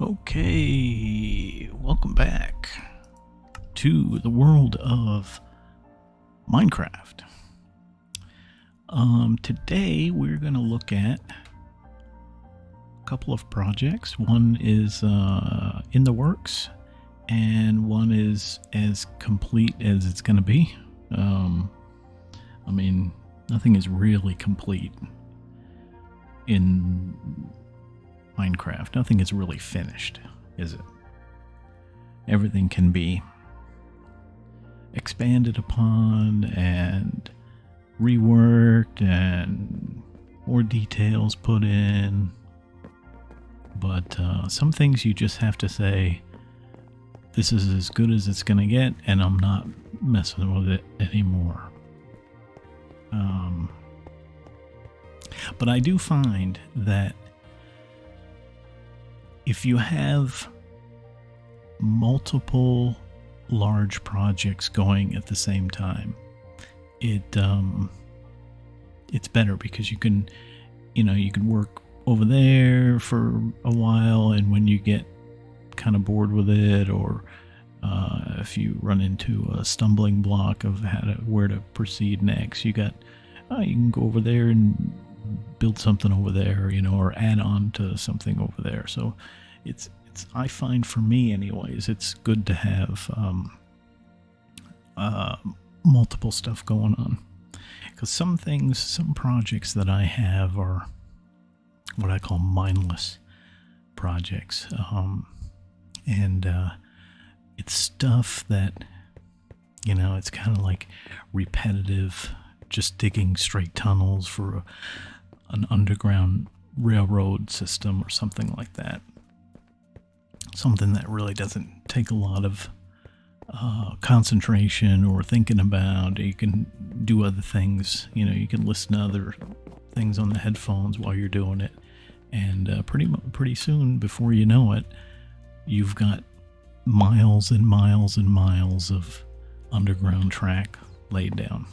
Okay, welcome back to the world of Minecraft. Today we're going to look at a couple of projects. One is in the works, and one is as complete as it's going to be. I mean, nothing is really complete in Minecraft. Nothing is really finished, is it? Everything can be expanded upon and reworked and more details put in. But some things you just have to say, this is as good as it's going to get, and I'm not messing with it anymore. But I do find that if you have multiple large projects going at the same time, it's better because you can work over there for a while, and when you get kind of bored with it, or if you run into a stumbling block of where to proceed next, you can go over there and build something over there, or add on to something over there. So it's I find, for me anyways, it's good to have multiple stuff going on, because some projects that I have are what I call mindless projects, and it's stuff that it's kind of like repetitive, just digging straight tunnels for an underground railroad system or something like that. Something that really doesn't take a lot of concentration or thinking about. You can do other things. You can listen to other things on the headphones while you're doing it, and pretty soon, before you know it, you've got miles and miles and miles of underground track laid down.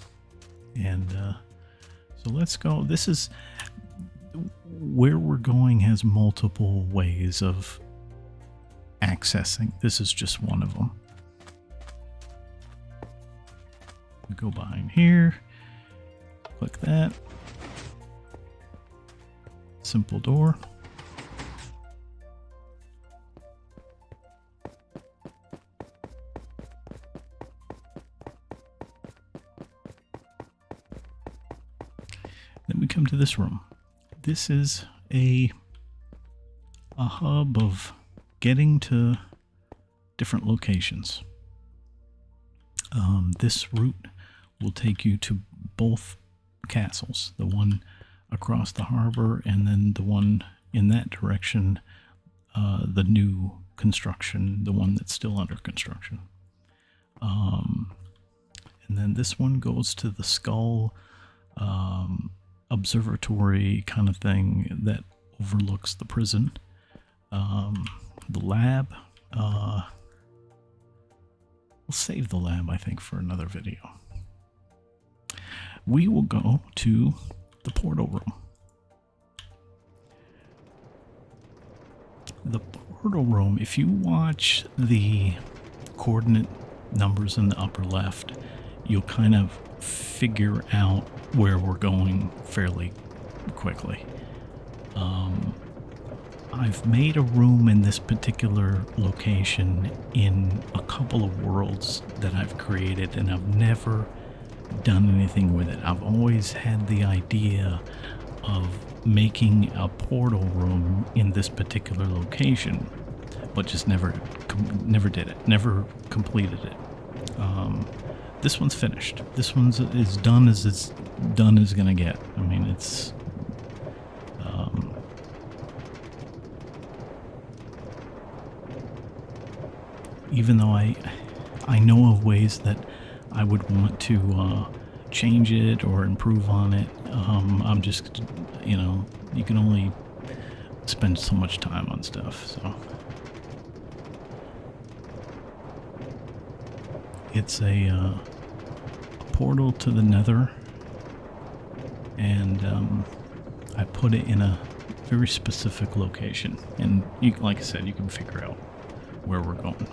And so let's go. This is where we're going, has multiple ways of accessing. This is just one of them. We go behind here, click that, simple door. Then we come to this room. This is a hub of getting to different locations. This route will take you to both castles, the one across the harbor and then the one in that direction, the new construction, the one that's still under construction. And then this one goes to the Skull observatory kind of thing that overlooks the prison. The lab, we'll save the lab, I think, for another video. We will go to the portal room. The portal room, if you watch the coordinate numbers in the upper left, you'll kind of figure out where we're going fairly quickly. I've made a room in this particular location in a couple of worlds that I've created, and I've never done anything with it. I've always had the idea of making a portal room in this particular location, but just never did it, never completed it. This one's finished. This one's as done as it's done is gonna get. I mean, it's even though I know of ways that I would want to change it or improve on it, I'm just, you can only spend so much time on stuff, so it's a portal to the Nether, and I put it in a very specific location, and you, like I said, you can figure out where we're going.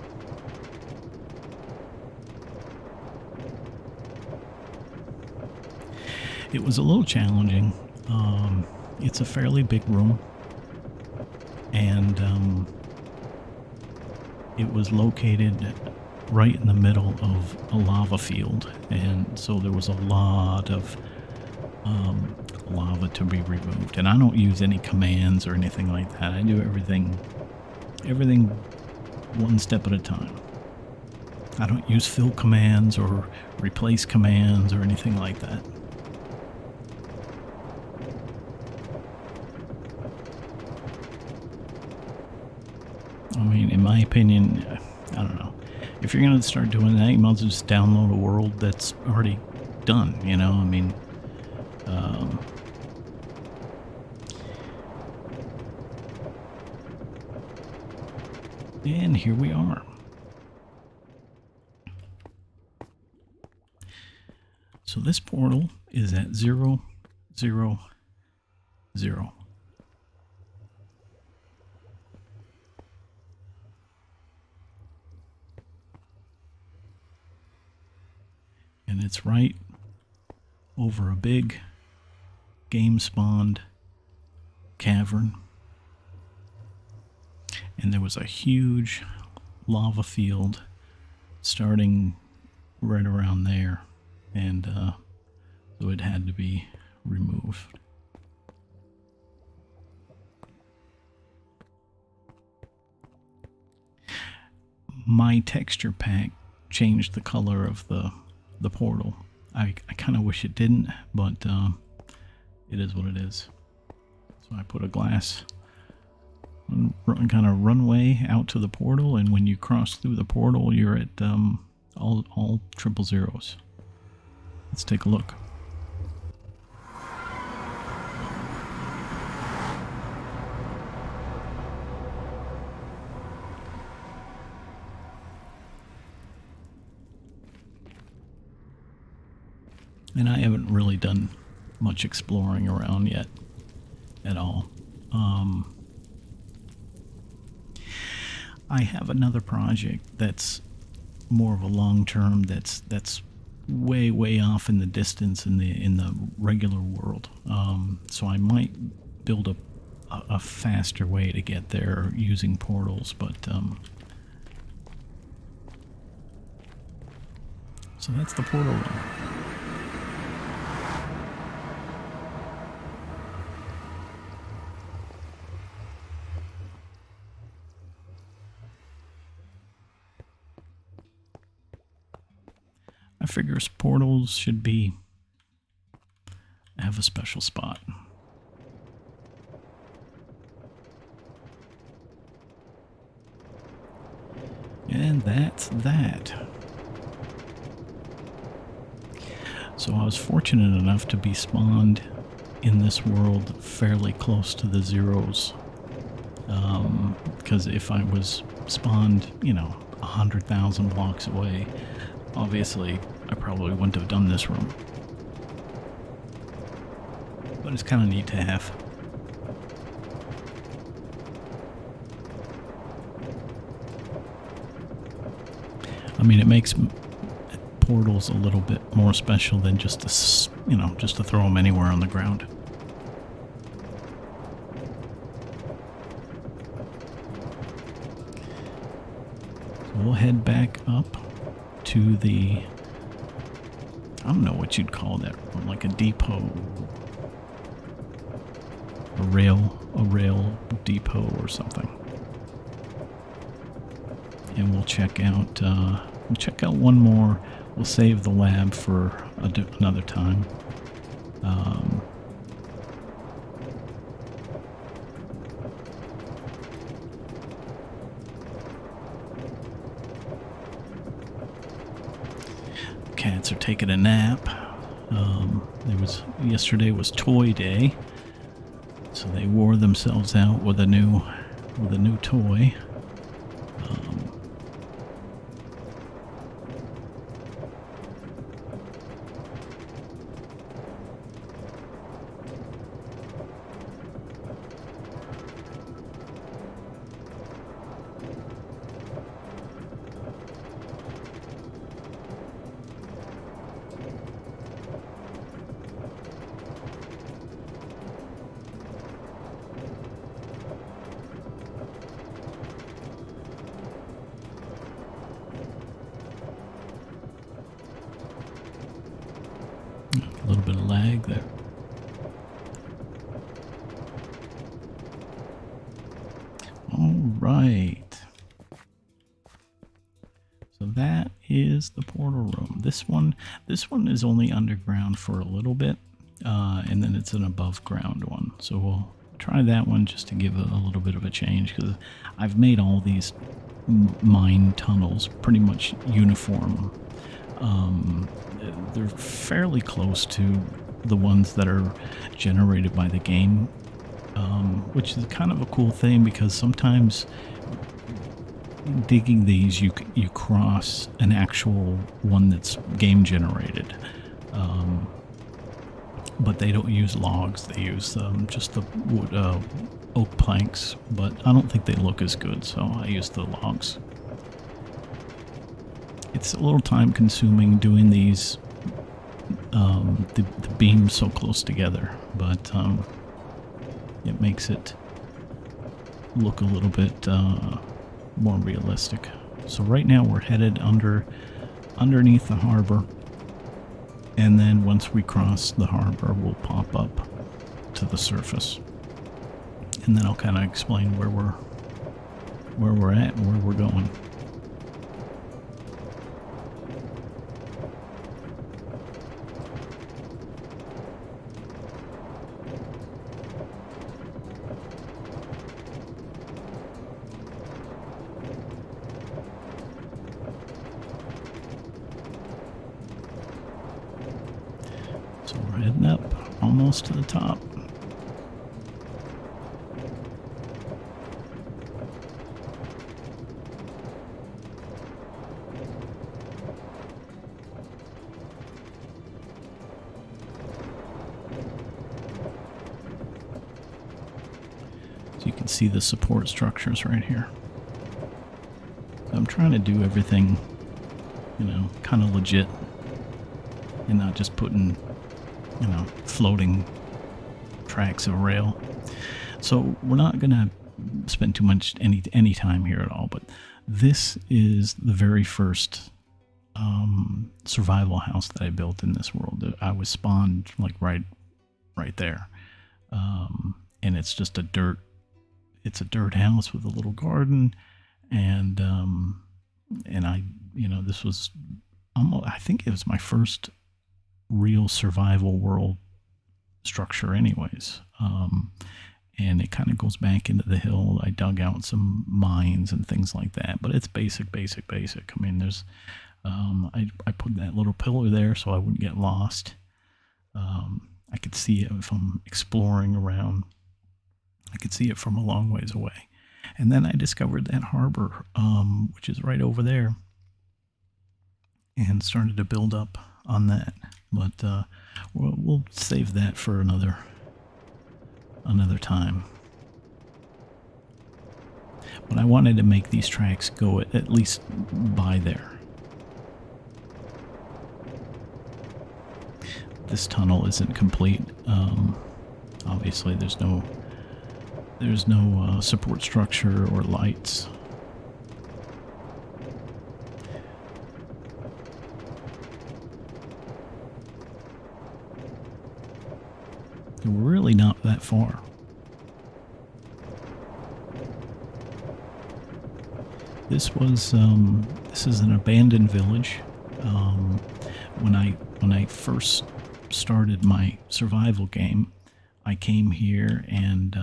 It was a little challenging. It's a fairly big room, and it was located right in the middle of a lava field, and so there was a lot of lava to be removed. And I don't use any commands or anything like that. I do everything one step at a time. I don't use fill commands or replace commands or anything like that. I mean, in my opinion, I don't know. If you're going to start doing that, you might as well just download a world that's already done, you know? I mean, and here we are. So this portal is at 0, 0, 0. And it's right over a big game-spawned cavern. And there was a huge lava field starting right around there. And so it had to be removed. My texture pack changed the color of the portal. I kind of wish it didn't, but it is what it is. So I put a glass kind of runway out to the portal, and when you cross through the portal, you're at all 000s. Let's take a look. And I haven't really done much exploring around yet at all. I have another project that's more of a long-term, that's way off in the distance in the regular world. So I might build a faster way to get there using portals, but so that's the portal run. I figure portals should have a special spot. And that's that. So I was fortunate enough to be spawned in this world fairly close to the zeros. Because if I was spawned, 100,000 blocks away, obviously I probably wouldn't have done this room. But it's kind of neat to have. I mean, it makes portals a little bit more special than just to throw them anywhere on the ground. So we'll head back up to the, I don't know what you'd call that, like a depot, a rail depot or something. And we'll check out one more. We'll save the lab for another time. Cats are taking a nap. Yesterday was toy day, so they wore themselves out with a new toy. little bit of lag there. All right. So that is the portal room. This one is only underground for a little bit, and then it's an above ground one. So we'll try that one just to give a little bit of a change, because I've made all these mine tunnels pretty much uniform. They're fairly close to the ones that are generated by the game, which is kind of a cool thing, because sometimes digging these you cross an actual one that's game generated, but they don't use logs. They use just the wood, oak planks, but I don't think they look as good, so I use the logs. It's a little time consuming doing these, the beams so close together, but it makes it look a little bit more realistic. So right now we're headed underneath the harbor, and then once we cross the harbor we'll pop up to the surface, and then I'll kind of explain where we're at and where we're going. So we're heading up almost to the top. So you can see the support structures right here. So I'm trying to do everything, kind of legit, and not just putting, floating tracks of rail. So we're not going to spend too much any time here at all, but this is the very first survival house that I built in this world. I was spawned like right there, and it's just a dirt house with a little garden, and I, this was almost, I think it was my first real survival world structure anyways. And it kind of goes back into the hill. I dug out some mines and things like that, but it's basic. I mean, there's, I put that little pillar there so I wouldn't get lost. I could see it if I'm exploring around. I could see it from a long ways away. And then I discovered that harbor, which is right over there, and started to build up on that. But we'll save that for another time. But I wanted to make these tracks go at least by there. This tunnel isn't complete. Obviously, there's no support structure or lights. We're really not that far. This is an abandoned village. When I first started my survival game, I came here and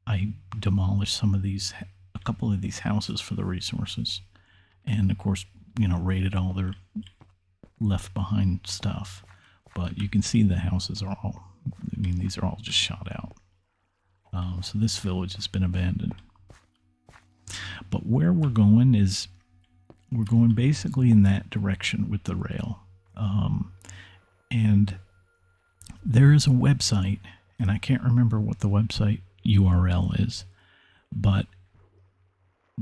I demolished a couple of these houses for the resources, and of course, raided all their left behind stuff. But you can see the houses are all, these are all just shot out. So this village has been abandoned. But where we're going is, we're going basically in that direction with the rail. And there is a website, and I can't remember what the website URL is, but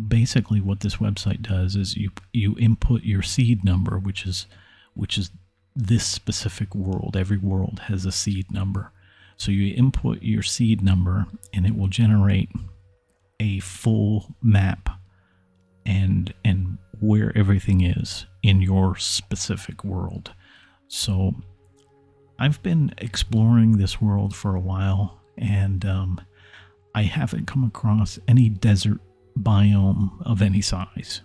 basically what this website does is you input your seed number, which is this specific world. Every world has a seed number. So you input your seed number and it will generate a full map and where everything is in your specific world. So I've been exploring this world for a while, and I haven't come across any desert biome of any size.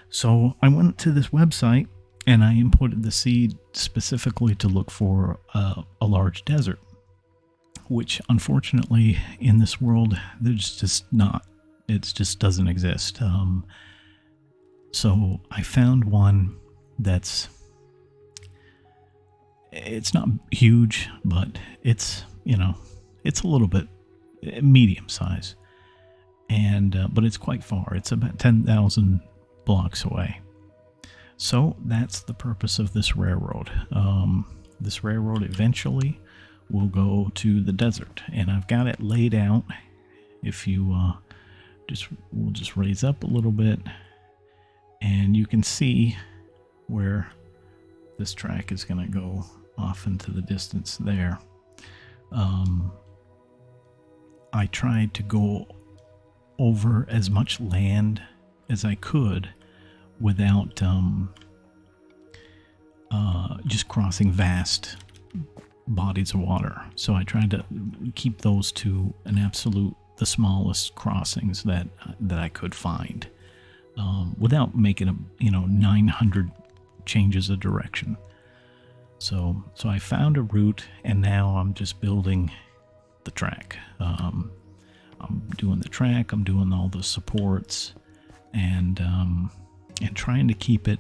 So I went to this website and I inputted the seed specifically to look for a large desert, which unfortunately in this world there's just not. It just doesn't exist. So I found one that's, it's not huge, but it's, it's a little bit medium size, and but it's quite far. It's about 10,000 blocks away. So that's the purpose of this railroad. This railroad eventually will go to the desert, and I've got it laid out. If you we'll just raise up a little bit, and you can see where this track is going to go off into the distance there. I tried to go over as much land as I could without just crossing vast bodies of water. So I tried to keep those to an absolute, the smallest crossings that I could find, without making 900 changes of direction. So I found a route, and now I'm just building the track. I'm doing the track. I'm doing all the supports, and trying to keep it.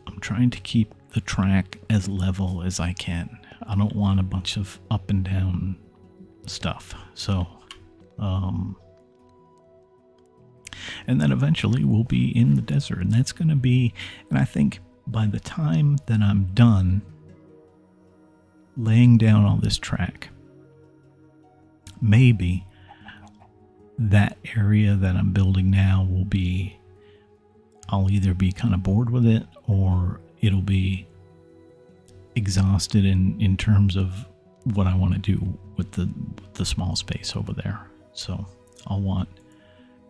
I'm trying to keep the track as level as I can. I don't want a bunch of up and down stuff. So, and then eventually we'll be in the desert, and that's going to be. And I think by the time that I'm done laying down all this track, maybe that area that I'm building now will be, I'll either be kind of bored with it, or it'll be exhausted in terms of what I want to do with the small space over there. So I'll want,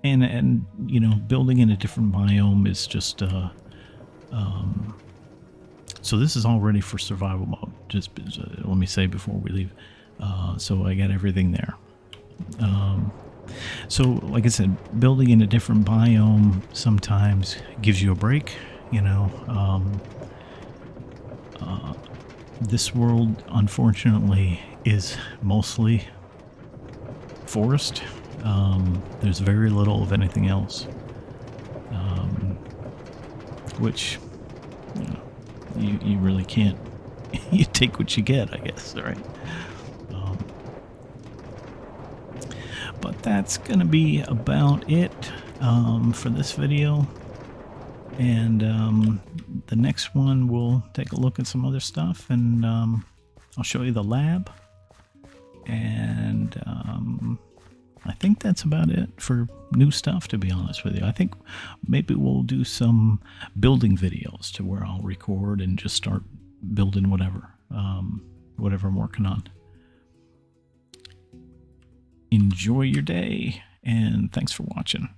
and building in a different biome is just so this is all ready for survival mode. Just let me say before we leave. So I got everything there. So like I said, building in a different biome sometimes gives you a break. This world, unfortunately, is mostly forest. There's very little of anything else, which you really can't. You take what you get, I guess, right? But that's gonna be about it for this video, and the next one we'll take a look at some other stuff, and I'll show you the lab, and I think that's about it for new stuff, to be honest with you. I think maybe we'll do some building videos to where I'll record and just start building whatever I'm working on. Enjoy your day, and thanks for watching.